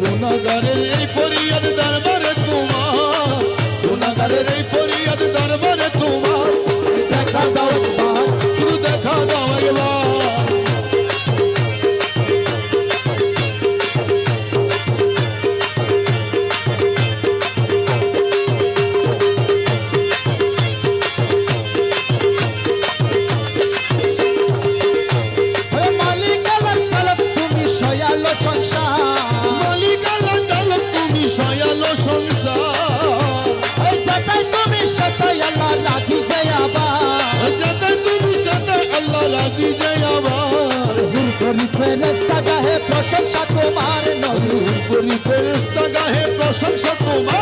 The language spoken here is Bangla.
গুনাহগারের এই ফরিয়াদ দরবারে তোমার, গুনাহগারের এই ফরিয়াদ দরবারে তোমার। দেখা দাও একবার, শুধু দেখা দাও একবার। সয়ালো সংসার যাতে তুমি সাথে আল্লাহ রাজি যায় আবার, যাতে তুমি সাথে আল্লাহ রাজি যায় আবার। হুর করি ফেরেশতা গাহে প্রশংসা তোমার নবী, করি ফেরেশতা গাহে প্রশংসা তোমার